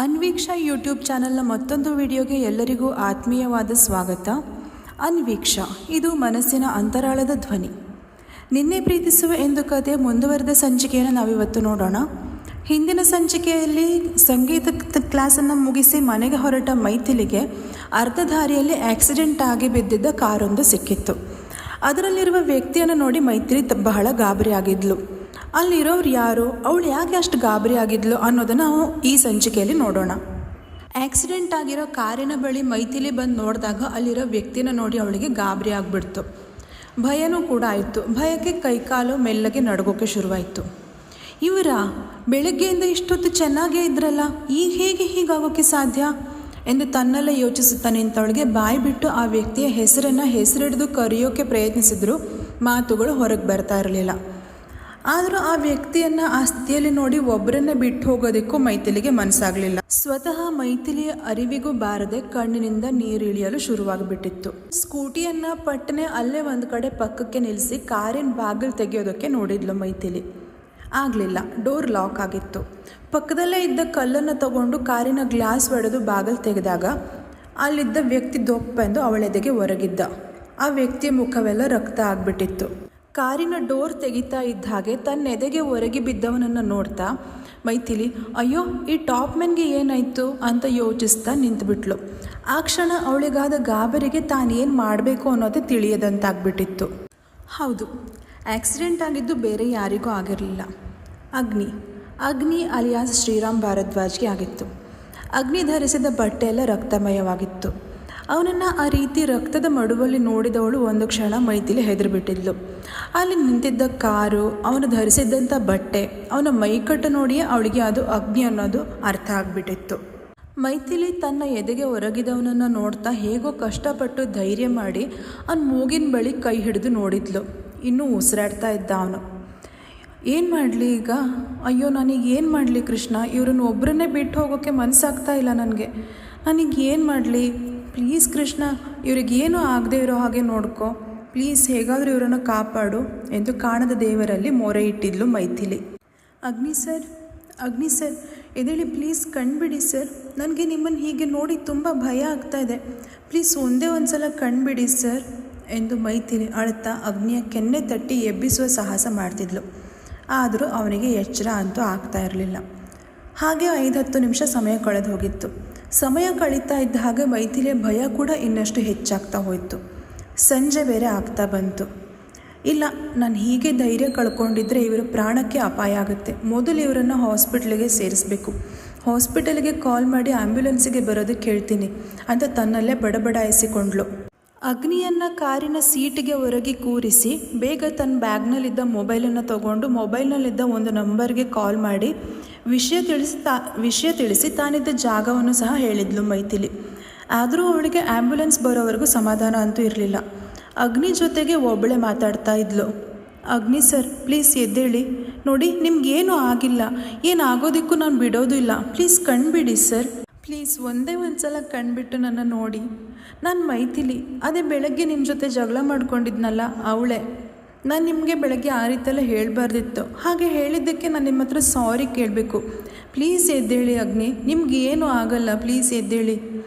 ಅನ್ವೀಕ್ಷಾ YouTube ಚಾನಲ್ನ ಮತ್ತೊಂದು ವಿಡಿಯೋಗೆ ಎಲ್ಲರಿಗೂ ಆತ್ಮೀಯವಾದ ಸ್ವಾಗತ. ಅನ್ವೀಕ್ಷಾ, ಇದು ಮನಸ್ಸಿನ ಅಂತರಾಳದ ಧ್ವನಿ. ನಿನ್ನೆ ಪ್ರೀತಿಸುವ ಎಂದು ಕಥೆಯ ಮುಂದುವರೆದ ಸಂಚಿಕೆಯನ್ನು ನಾವಿವತ್ತು ನೋಡೋಣ. ಹಿಂದಿನ ಸಂಚಿಕೆಯಲ್ಲಿ ಸಂಗೀತ ಕ್ಲಾಸನ್ನು ಮುಗಿಸಿ ಮನೆಗೆ ಹೊರಟ ಮೈಥಿಲಿಗೆ ಅರ್ಧ ದಾರಿಯಲ್ಲಿ ಆಕ್ಸಿಡೆಂಟ್ ಆಗಿ ಬಿದ್ದಿದ್ದ ಕಾರೊಂದು ಸಿಕ್ಕಿತ್ತು. ಅದರಲ್ಲಿರುವ ವ್ಯಕ್ತಿಯನ್ನು ನೋಡಿ ಮೈಥಿಲಿ ಬಹಳ ಗಾಬರಿ ಆಗಿದ್ಲು. ಅಲ್ಲಿರೋರು ಯಾರು, ಅವಳು ಯಾಕೆ ಅಷ್ಟು ಗಾಬರಿ ಆಗಿದ್ಲು ಅನ್ನೋದನ್ನು ನಾವು ಈ ಸಂಚಿಕೆಯಲ್ಲಿ ನೋಡೋಣ. ಆಕ್ಸಿಡೆಂಟ್ ಆಗಿರೋ ಕಾರಿನ ಬಳಿ ಮೈಥಿಲಿ ಬಂದು ನೋಡಿದಾಗ ಅಲ್ಲಿರೋ ವ್ಯಕ್ತಿನ ನೋಡಿ ಅವಳಿಗೆ ಗಾಬರಿ ಆಗಿಬಿಡ್ತು. ಭಯನೂ ಕೂಡ ಆಯಿತು. ಭಯಕ್ಕೆ ಕೈಕಾಲು ಮೆಲ್ಲಗೆ ನಡುಗೋಕ್ಕೆ ಶುರುವಾಯಿತು. ಇವರ ಬೆಳಗ್ಗೆಯಿಂದ ಇಷ್ಟೊತ್ತು ಚೆನ್ನಾಗೇ ಇದ್ರಲ್ಲ, ಈಗ ಹೇಗೆ ಹೀಗಾಗೋಕ್ಕೆ ಸಾಧ್ಯ ಎಂದು ತನ್ನಲ್ಲೇ ಯೋಚಿಸುತ್ತಾ ನಿಂತವಳಿಗೆ ಬಾಯಿ ಬಿಟ್ಟು ಆ ವ್ಯಕ್ತಿಯ ಹೆಸರಿಡಿದು ಕರೆಯೋಕ್ಕೆ ಪ್ರಯತ್ನಿಸಿದ್ರು. ಮಾತುಗಳು ಹೊರಗೆ ಬರ್ತಾ ಇರಲಿಲ್ಲ. ಆದರೂ ಆ ವ್ಯಕ್ತಿಯನ್ನು ಆ ಸ್ಥಿತಿಯಲ್ಲಿ ನೋಡಿ ಒಬ್ಬರನ್ನೇ ಬಿಟ್ಟು ಹೋಗೋದಕ್ಕೂ ಮೈಥಿಲಿಗೆ ಮನಸ್ಸಾಗಲಿಲ್ಲ. ಸ್ವತಃ ಮೈಥಿಲಿಯ ಅರಿವಿಗೂ ಬಾರದೆ ಕಣ್ಣಿನಿಂದ ನೀರು ಇಳಿಯಲು ಶುರುವಾಗಿಬಿಟ್ಟಿತ್ತು. ಸ್ಕೂಟಿಯನ್ನು ಪಟ್ಟನೆ ಅಲ್ಲೇ ಒಂದು ಕಡೆ ಪಕ್ಕಕ್ಕೆ ನಿಲ್ಲಿಸಿ ಕಾರಿನ ಬಾಗಿಲು ತೆಗೆಯೋದಕ್ಕೆ ನೋಡಿದ್ಲು ಮೈಥಿಲಿ. ಆಗಲಿಲ್ಲ, ಡೋರ್ ಲಾಕ್ ಆಗಿತ್ತು. ಪಕ್ಕದಲ್ಲೇ ಇದ್ದ ಕಲ್ಲನ್ನು ತಗೊಂಡು ಕಾರಿನ ಗ್ಲಾಸ್ ಒಡೆದು ಬಾಗಿಲು ತೆಗೆದಾಗ ಅಲ್ಲಿದ್ದ ವ್ಯಕ್ತಿ ದೊಪ್ಪೆಂದು ಅವಳೆದೆಗೆ ಹೊರಗಿದ್ದ. ಆ ವ್ಯಕ್ತಿಯ ಮುಖವೆಲ್ಲ ರಕ್ತ ಆಗಿಬಿಟ್ಟಿತ್ತು. ಕಾರಿನ ಡೋರ್ ತೆಗಿತಾ ಇದ್ದ ಹಾಗೆ ತನ್ನ ಎದೆಗೆ ಹೊರಗೆ ಬಿದ್ದವನನ್ನು ನೋಡ್ತಾ ಮೈಥಿಲಿ, ಅಯ್ಯೋ ಈ ಟಾಪ್ ಮೆನ್ಗೆ ಏನಾಯಿತು ಅಂತ ಯೋಚಿಸ್ತಾ ನಿಂತುಬಿಟ್ಲು. ಆ ಕ್ಷಣ ಅವಳಿಗಾದ ಗಾಬರಿಗೆ ತಾನೇನು ಮಾಡಬೇಕು ಅನ್ನೋದೇ ತಿಳಿಯದಂತಾಗ್ಬಿಟ್ಟಿತ್ತು. ಹೌದು, ಆಕ್ಸಿಡೆಂಟ್ ಆಗಿದ್ದು ಬೇರೆ ಯಾರಿಗೂ ಆಗಿರಲಿಲ್ಲ. ಅಗ್ನಿ ಅಲಿಯಾಸ್ ಶ್ರೀರಾಮ್ ಭಾರದ್ವಾಜ್ಗೆ ಆಗಿತ್ತು. ಅಗ್ನಿ ಧರಿಸಿದ ಬಟ್ಟೆ ಎಲ್ಲ ರಕ್ತಮಯವಾಗಿತ್ತು. ಅವನನ್ನು ಆ ರೀತಿ ರಕ್ತದ ಮಡುವಲ್ಲಿ ನೋಡಿದವಳು ಒಂದು ಕ್ಷಣ ಮೈಥಿಲಿ ಹೆದರಿಬಿಟ್ಟಿದ್ಲು. ಅಲ್ಲಿ ನಿಂತಿದ್ದ ಕಾರು, ಅವನು ಧರಿಸಿದ್ದಂಥ ಬಟ್ಟೆ, ಅವನ ಮೈಕಟ್ಟು ನೋಡಿಯೇ ಅವಳಿಗೆ ಅದು ಅಗ್ನಿ ಅನ್ನೋದು ಅರ್ಥ ಆಗಿಬಿಟ್ಟಿತ್ತು. ಮೈಥಿಲಿ ತನ್ನ ಎದೆಗೆ ಹೊರಗಿದವನನ್ನು ನೋಡ್ತಾ ಹೇಗೋ ಕಷ್ಟಪಟ್ಟು ಧೈರ್ಯ ಮಾಡಿ ಅವನ ಮೂಗಿನ ಬಳಿ ಕೈ ಹಿಡಿದು ನೋಡಿದ್ಲು. ಇನ್ನೂ ಉಸಿರಾಡ್ತಾ ಇದ್ದ ಅವನು. ಏನು ಮಾಡಲಿ ಈಗ? ಅಯ್ಯೋ ನನಗೇನು ಮಾಡಲಿ ಕೃಷ್ಣ, ಇವ್ರನ್ನ ಒಬ್ಬರನ್ನೇ ಬಿಟ್ಟು ಹೋಗೋಕ್ಕೆ ಮನಸ್ಸಾಗ್ತಾ ಇಲ್ಲ ನನಗೆ ಏನು ಮಾಡಲಿ? ಪ್ಲೀಸ್ ಕೃಷ್ಣ, ಇವ್ರಿಗೇನು ಆಗದೆ ಇರೋ ಹಾಗೆ ನೋಡ್ಕೊ, ಪ್ಲೀಸ್ ಹೇಗಾದರೂ ಇವರನ್ನು ಕಾಪಾಡು ಎಂದು ಕಾಣದ ದೇವರಲ್ಲಿ ಮೊರೆ ಇಟ್ಟಿದ್ಲು ಮೈಥಿಲಿ. ಅಗ್ನಿ ಸರ್ ಎದೇಳಿ ಪ್ಲೀಸ್ ಕಣ್ಬಿಡಿ ಸರ್, ನನಗೆ ನಿಮ್ಮನ್ನು ಹೀಗೆ ನೋಡಿ ತುಂಬ ಭಯ ಆಗ್ತಾ ಇದೆ, ಪ್ಲೀಸ್ ಒಂದೇ ಒಂದು ಸಲ ಕಣ್ಬಿಡಿ ಸರ್ ಎಂದು ಮೈಥಿಲಿ ಅಳುತ್ತಾ ಅಗ್ನಿಯ ಕೆನ್ನೆ ತಟ್ಟಿ ಎಬ್ಬಿಸುವ ಸಾಹಸ ಮಾಡ್ತಿದ್ಲು. ಆದರೂ ಅವನಿಗೆ ಎಚ್ಚರ ಅಂತೂ ಆಗ್ತಾ ಇರಲಿಲ್ಲ. ಹಾಗೆ 5-10 ನಿಮಿಷ ಸಮಯ ಕಳೆದು ಹೋಗಿತ್ತು. ಸಮಯ ಕಳೀತಾ ಇದ್ದ ಹಾಗೆ ಮೈಥಿಲಿಯ ಭಯ ಕೂಡ ಇನ್ನಷ್ಟು ಹೆಚ್ಚಾಗ್ತಾ ಹೋಯಿತು. ಸಂಜೆ ಬೇರೆ ಆಗ್ತಾ ಬಂತು. ಇಲ್ಲ, ನಾನು ಹೀಗೆ ಧೈರ್ಯ ಕಳ್ಕೊಂಡಿದ್ರೆ ಇವರ ಪ್ರಾಣಕ್ಕೆ ಅಪಾಯ ಆಗುತ್ತೆ. ಮೊದಲು ಇವರನ್ನು ಹಾಸ್ಪಿಟ್ಲಿಗೆ ಸೇರಿಸಬೇಕು. ಹಾಸ್ಪಿಟಲ್ಗೆ ಕಾಲ್ ಮಾಡಿ ಆ್ಯಂಬ್ಯುಲೆನ್ಸಿಗೆ ಬರೋದಕ್ಕೆ ಹೇಳ್ತೀನಿ ಅಂತ ತನ್ನಲ್ಲೇ ಬಡಬಡಾಯಿಸಿಕೊಂಡ್ಳು. ಅಗ್ನಿಯನ್ನು ಕಾರಿನ ಸೀಟಿಗೆ ಹೊರಗೆ ಕೂರಿಸಿ ಬೇಗ ತನ್ನ ಬ್ಯಾಗ್ನಲ್ಲಿದ್ದ ಮೊಬೈಲನ್ನು ತಗೊಂಡು ಮೊಬೈಲ್ನಲ್ಲಿದ್ದ ಒಂದು ನಂಬರ್ಗೆ ಕಾಲ್ ಮಾಡಿ ವಿಷಯ ತಿಳಿಸಿ ತಾನಿದ್ದ ಜಾಗವನ್ನು ಸಹ ಹೇಳಿದ್ಲು ಮೈಥಿಲಿ. ಆದರೂ ಅವಳಿಗೆ ಆ್ಯಂಬ್ಯುಲೆನ್ಸ್ ಬರೋವರೆಗೂ ಸಮಾಧಾನ ಅಂತೂ ಇರಲಿಲ್ಲ. ಅಗ್ನಿ ಜೊತೆಗೆ ಒಬ್ಬಳೇ ಮಾತಾಡ್ತಾ ಇದ್ಲು. ಅಗ್ನಿ ಸರ್, ಪ್ಲೀಸ್ ಎದ್ದೇಳಿ, ನೋಡಿ ನಿಮ್ಗೇನು ಆಗಿಲ್ಲ, ಏನಾಗೋದಕ್ಕೂ ನಾನು ಬಿಡೋದು ಇಲ್ಲ, ಪ್ಲೀಸ್ ಕಣ್ಬಿಡಿ ಸರ್, ಪ್ಲೀಸ್ ಒಂದೇ ಒಂದು ಸಲ ಕಣ್ಬಿಟ್ಟು ನನ್ನ ನೋಡಿ. ನಾನು ಮೈಥಿಲಿ, ಅದೇ ಬೆಳಗ್ಗೆ ನಿಮ್ಮ ಜೊತೆ ಜಗಳ ಮಾಡ್ಕೊಂಡಿದ್ನಲ್ಲ ಅವಳೇ. ನಾನು ನಿಮಗೆ ಬೆಳಗ್ಗೆ ಆ ರೀತಿಯೆಲ್ಲ ಹೇಳಬಾರ್ದಿತ್ತು. ಹಾಗೆ ಹೇಳಿದ್ದಕ್ಕೆ ನಾನು ನಿಮ್ಮ ಹತ್ರ ಸಾರಿ ಕೇಳಬೇಕು. ಪ್ಲೀಸ್ ಎದ್ದೇಳಿ ಅಗ್ನಿ, ನಿಮ್ಗೇನು ಆಗಲ್ಲ, ಪ್ಲೀಸ್ ಎದ್ದೇಳಿ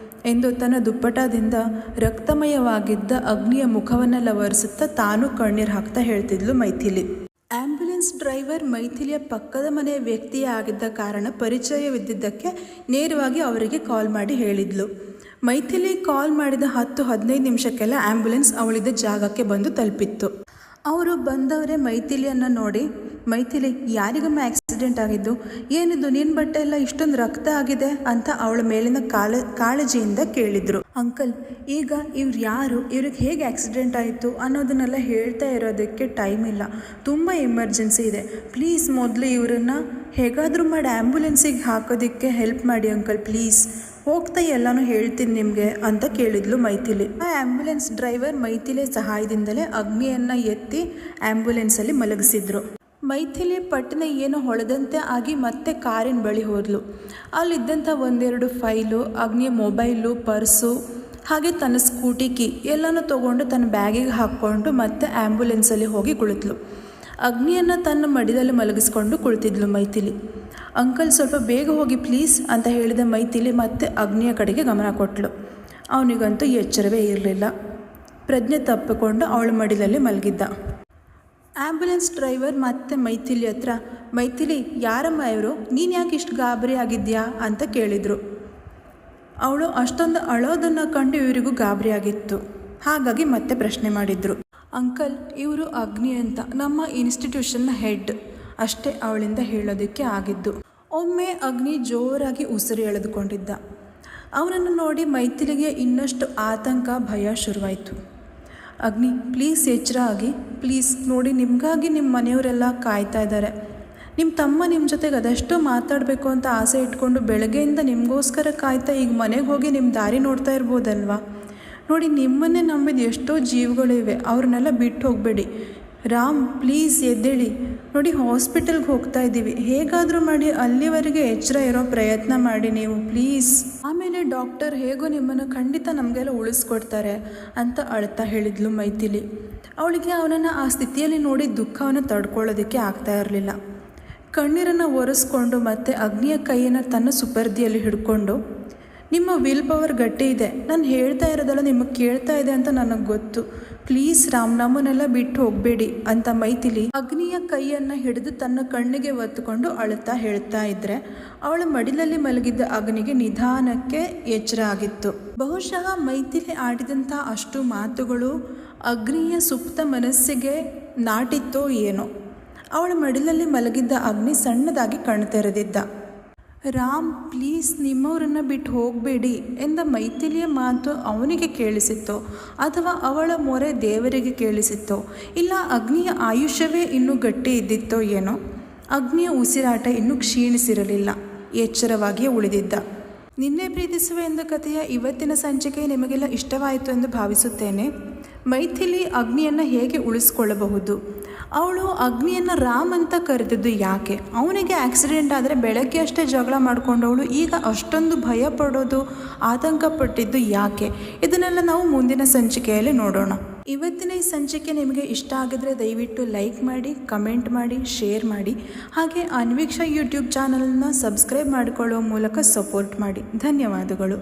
ಎಂದು ತನ್ನ ದುಪ್ಪಟದಿಂದ ರಕ್ತಮಯವಾಗಿದ್ದ ಅಗ್ನಿಯ ಮುಖವನ್ನೆಲ್ಲ ಒರೆಸುತ್ತಾ ತಾನೂ ಕಣ್ಣೀರು ಹಾಕ್ತಾ ಹೇಳ್ತಿದ್ಲು ಮೈಥಿಲಿ. ಆ್ಯಂಬ್ಯುಲೆನ್ಸ್ ಡ್ರೈವರ್ ಮೈಥಿಲಿಯ ಪಕ್ಕದ ಮನೆಯ ವ್ಯಕ್ತಿಯೇ ಆಗಿದ್ದ ಕಾರಣ ಪರಿಚಯವಿದ್ದಿದ್ದಕ್ಕೆ ನೇರವಾಗಿ ಅವರಿಗೆ ಕಾಲ್ ಮಾಡಿ ಹೇಳಿದ್ಲು. ಮೈಥಿಲಿ ಕಾಲ್ ಮಾಡಿದ 10-15 ನಿಮಿಷಕ್ಕೆಲ್ಲ ಆ್ಯಂಬ್ಯುಲೆನ್ಸ್ ಅವಳಿದ್ದ ಜಾಗಕ್ಕೆ ಬಂದು ತಲುಪಿತ್ತು. ಅವರು ಬಂದವರೇ ಮೈಥಿಲಿಯನ್ನು ನೋಡಿ, ಮೈಥಿಲಿ ಯಾರಿಗಮ್ಮ ಆಕ್ಸಿಡೆಂಟ್ ಆಗಿದ್ದು, ಏನಿದು ನಿನ್ನ ಬಟ್ಟೆ ಎಲ್ಲ ಇಷ್ಟೊಂದು ರಕ್ತ ಆಗಿದೆ ಅಂತ ಅವಳ ಮೇಲಿನ ಕಾಳಜಿಯಿಂದ ಕೇಳಿದರು. ಅಂಕಲ್, ಈಗ ಇವ್ರು ಯಾರು, ಇವ್ರಿಗೆ ಹೇಗೆ ಆಕ್ಸಿಡೆಂಟ್ ಆಯಿತು ಅನ್ನೋದನ್ನೆಲ್ಲ ಹೇಳ್ತಾ ಇರೋದಕ್ಕೆ ಟೈಮ್ ಇಲ್ಲ, ತುಂಬ ಎಮರ್ಜೆನ್ಸಿ ಇದೆ, ಪ್ಲೀಸ್ ಮೊದಲು ಇವರನ್ನು ಹೇಗಾದರೂ ಮಾಡಿ ಆ್ಯಂಬ್ಯುಲೆನ್ಸಿಗೆ ಹಾಕೋದಕ್ಕೆ ಹೆಲ್ಪ್ ಮಾಡಿ ಅಂಕಲ್, ಪ್ಲೀಸ್ ಹೋಗ್ತಾ ಎಲ್ಲನೂ ಹೇಳ್ತೀನಿ ನಿಮಗೆ ಅಂತ ಕೇಳಿದ್ಲು ಮೈಥಿಲಿ. ಆ ಆ್ಯಂಬ್ಯುಲೆನ್ಸ್ ಡ್ರೈವರ್ ಮೈಥಿಲಿ ಸಹಾಯದಿಂದಲೇ ಅಗ್ನಿಯನ್ನು ಎತ್ತಿ ಆ್ಯಂಬ್ಯುಲೆನ್ಸಲ್ಲಿ ಮಲಗಿಸಿದ್ರು. ಮೈಥಿಲಿ ಪಟ್ಟಣ ಏನೋ ಹೊಳೆದಂತೆ ಆಗಿ ಮತ್ತೆ ಕಾರಿನ ಬಳಿ ಹೋದ್ಲು. ಅಲ್ಲಿದ್ದಂಥ 1-2 ಫೈಲು, ಅಗ್ನಿಯ ಮೊಬೈಲು, ಪರ್ಸು, ಹಾಗೆ ತನ್ನ ಸ್ಕೂಟಿ ಕೀ ಎಲ್ಲನೂ ತೊಗೊಂಡು ತನ್ನ ಬ್ಯಾಗಿಗೆ ಹಾಕ್ಕೊಂಡು ಮತ್ತೆ ಆ್ಯಂಬ್ಯುಲೆನ್ಸಲ್ಲಿ ಹೋಗಿ ಕುಳಿತಳು. ಅಗ್ನಿಯನ್ನು ತನ್ನ ಮಡಿದಲ್ಲಿ ಮಲಗಿಸ್ಕೊಂಡು ಕುಳಿತಿದ್ಲು ಮೈಥಿಲಿ. ಅಂಕಲ್ ಸ್ವಲ್ಪ ಬೇಗ ಹೋಗಿ ಪ್ಲೀಸ್ ಅಂತ ಹೇಳಿದ ಮೈಥಿಲಿ ಮತ್ತೆ ಅಗ್ನಿಯ ಕಡೆಗೆ ಗಮನ ಕೊಟ್ಟಳು. ಅವನಿಗಂತೂ ಎಚ್ಚರವೇ ಇರಲಿಲ್ಲ. ಪ್ರಜ್ಞೆ ತಪ್ಪಿಕೊಂಡು ಅವಳ ಮಡಿಲಲ್ಲಿ ಮಲಗಿದ್ದ. ಆ್ಯಂಬುಲೆನ್ಸ್ ಡ್ರೈವರ್ ಮತ್ತೆ ಮೈಥಿಲಿ ಹತ್ರ, ಮೈಥಿಲಿ ಯಾರಮ್ಮ ಇವರು, ನೀನು ಯಾಕೆ ಇಷ್ಟು ಗಾಬರಿ ಆಗಿದ್ಯಾ ಅಂತ ಕೇಳಿದರು. ಅವಳು ಅಷ್ಟೊಂದು ಅಳೋದನ್ನು ಕಂಡು ಇವರಿಗೂ ಗಾಬರಿ ಆಗಿತ್ತು. ಹಾಗಾಗಿ ಮತ್ತೆ ಪ್ರಶ್ನೆ ಮಾಡಿದರು. ಅಂಕಲ್, ಇವರು ಅಗ್ನಿ ಅಂತ, ನಮ್ಮ ಇನ್ಸ್ಟಿಟ್ಯೂಷನ್ನ ಹೆಡ್ ಅಷ್ಟೇ ಅವಳಿಂದ ಹೇಳೋದಕ್ಕೆ ಆಗಿದ್ದು. ಒಮ್ಮೆ ಅಗ್ನಿ ಜೋರಾಗಿ ಉಸಿರು ಎಳೆದುಕೊಂಡಿದ್ದ. ಅವನನ್ನು ನೋಡಿ ಮೈಥಿಲಿಗೆ ಇನ್ನಷ್ಟು ಆತಂಕ, ಭಯ ಶುರುವಾಯಿತು. ಅಗ್ನಿ ಪ್ಲೀಸ್ ಎಚ್ಚರ ಆಗಿ, ಪ್ಲೀಸ್ ನೋಡಿ, ನಿಮಗಾಗಿ ನಿಮ್ಮ ಮನೆಯವರೆಲ್ಲ ಕಾಯ್ತಾ ಇದ್ದಾರೆ. ನಿಮ್ಮ ತಮ್ಮ ನಿಮ್ಮ ಜೊತೆಗೆ ಅದೆಷ್ಟೋ ಮಾತಾಡಬೇಕು ಅಂತ ಆಸೆ ಇಟ್ಕೊಂಡು ಬೆಳಗ್ಗೆಯಿಂದ ನಿಮಗೋಸ್ಕರ ಕಾಯ್ತಾ ಈಗ ಮನೆಗೆ ಹೋಗಿ ನಿಮ್ಮ ದಾರಿ ನೋಡ್ತಾ ಇರ್ಬೋದಲ್ವಾ. ನೋಡಿ, ನಿಮ್ಮನ್ನೇ ನಂಬಿದ ಎಷ್ಟೋ ಜೀವಗಳಿವೆ, ಅವ್ರನ್ನೆಲ್ಲ ಬಿಟ್ಟು ಹೋಗಬೇಡಿ. ರಾಮ್ ಪ್ಲೀಸ್ ಎದ್ದೇಳಿ, ನೋಡಿ ಹಾಸ್ಪಿಟಲ್ಗೆ ಹೋಗ್ತಾ ಇದ್ದೀವಿ, ಹೇಗಾದರೂ ಮಾಡಿ ಅಲ್ಲಿವರೆಗೆ ಎಚ್ಚರ ಇರೋ ಪ್ರಯತ್ನ ಮಾಡಿ ನೀವು ಪ್ಲೀಸ್. ಆಮೇಲೆ ಡಾಕ್ಟರ್ ಹೇಗೋ ನಿಮ್ಮನ್ನು ಖಂಡಿತ ನಮಗೆಲ್ಲ ಉಳಿಸ್ಕೊಡ್ತಾರೆ ಅಂತ ಅಳ್ತಾ ಹೇಳಿದ್ಲು ಮೈಥಿಲಿ. ಅವಳಿಗೆ ಅವನನ್ನು ಆ ಸ್ಥಿತಿಯಲ್ಲಿ ನೋಡಿ ದುಃಖವನ್ನು ತಡ್ಕೊಳ್ಳೋದಕ್ಕೆ ಆಗ್ತಾ ಇರಲಿಲ್ಲ. ಕಣ್ಣೀರನ್ನು ಒರೆಸ್ಕೊಂಡು ಮತ್ತೆ ಅಗ್ನಿಯ ಕೈಯನ್ನು ತನ್ನ ಸುಪರ್ದಿಯಲ್ಲಿ ಹಿಡ್ಕೊಂಡು, ನಿಮ್ಮ ವಿಲ್ ಪವರ್ ಗಟ್ಟಿ ಇದೆ, ನಾನು ಹೇಳ್ತಾ ಇರೋದೆಲ್ಲ ನಿಮಗೆ ಕೇಳ್ತಾ ಇದೆ ಅಂತ ನನಗೆ ಗೊತ್ತು, ಪ್ಲೀಸ್ ರಾಮ್ ನಮ್ಮನ್ನೆಲ್ಲ ಬಿಟ್ಟು ಹೋಗಬೇಡಿ ಅಂತ ಮೈಥಿಲಿ ಅಗ್ನಿಯ ಕೈಯನ್ನು ಹಿಡಿದು ತನ್ನ ಕಣ್ಣಿಗೆ ಒತ್ತುಕೊಂಡು ಅಳುತ್ತಾ ಹೇಳ್ತಾ ಇದ್ದರೆ ಅವಳ ಮಡಿಲಲ್ಲಿ ಮಲಗಿದ್ದ ಅಗ್ನಿಗೆ ನಿಧಾನಕ್ಕೆ ಎಚ್ಚರ ಆಗಿತ್ತು. ಬಹುಶಃ ಮೈಥಿಲಿ ಆಡಿದಂಥ ಅಷ್ಟು ಮಾತುಗಳು ಅಗ್ನಿಯ ಸುಪ್ತ ಮನಸ್ಸಿಗೆ ನಾಟಿತ್ತೋ ಏನೋ. ಅವಳ ಮಡಿಲಲ್ಲಿ ಮಲಗಿದ್ದ ಅಗ್ನಿ ಸಣ್ಣದಾಗಿ ಕಣ್ಣು ತೆರೆದಿದ್ದ. ರಾಮ್ ಪ್ಲೀಸ್ ನಿಮ್ಮವರನ್ನು ಬಿಟ್ಟು ಹೋಗಬೇಡಿ ಎಂದ ಮೈಥಿಲಿಯ ಮಾತು ಅವನಿಗೆ ಕೇಳಿಸಿತ್ತೋ ಅಥವಾ ಅವಳ ಮೊರೆ ದೇವರಿಗೆ ಕೇಳಿಸಿತ್ತೋ, ಇಲ್ಲ ಅಗ್ನಿಯ ಆಯುಷ್ಯವೇ ಇನ್ನೂ ಗಟ್ಟಿ ಇದ್ದಿತ್ತೋ ಏನೋ. ಅಗ್ನಿಯ ಉಸಿರಾಟ ಇನ್ನೂ ಕ್ಷೀಣಿಸಿರಲಿಲ್ಲ, ಎಚ್ಚರವಾಗಿಯೇ ಉಳಿದಿದ್ದ. ನಿನ್ನೆ ಪ್ರೀತಿಸುವ ಎಂದು ಕಥೆಯ ಇವತ್ತಿನ ಸಂಚಿಕೆ ನಿಮಗೆಲ್ಲ ಇಷ್ಟವಾಯಿತು ಎಂದು ಭಾವಿಸುತ್ತೇನೆ. ಮೈಥಿಲಿ ಅಗ್ನಿಯನ್ನು ಹೇಗೆ ಉಳಿಸ್ಕೊಳ್ಳಬಹುದು? ಅವಳು ಅಗ್ನಿಯನ್ನು ರಾಮ್ ಅಂತ ಕರೆದಿದ್ದು ಯಾಕೆ? ಅವನಿಗೆ ಆಕ್ಸಿಡೆಂಟ್ ಆದರೆ ಬೆಳಗ್ಗೆ ಅಷ್ಟೇ ಜಗಳ ಮಾಡಿಕೊಂಡವಳು ಈಗ ಅಷ್ಟೊಂದು ಭಯ ಪಡೋದು, ಆತಂಕ ಪಟ್ಟಿದ್ದು ಯಾಕೆ? ಇದನ್ನೆಲ್ಲ ನಾವು ಮುಂದಿನ ಸಂಚಿಕೆಯಲ್ಲಿ ನೋಡೋಣ. ಇವತ್ತಿನ ಈ ಸಂಚಿಕೆ ನಿಮಗೆ ಇಷ್ಟ ಆಗಿದ್ರೆ ದಯವಿಟ್ಟು ಲೈಕ್ ಮಾಡಿ, ಕಮೆಂಟ್ ಮಾಡಿ, ಶೇರ್ ಮಾಡಿ. ಹಾಗೆ ಅನ್ವೀಕ್ಷಾ ಯೂಟ್ಯೂಬ್ ಚಾನಲ್ನ ಸಬ್ಸ್ಕ್ರೈಬ್ ಮಾಡಿಕೊಳ್ಳುವ ಮೂಲಕ ಸಪೋರ್ಟ್ ಮಾಡಿ. ಧನ್ಯವಾದಗಳು.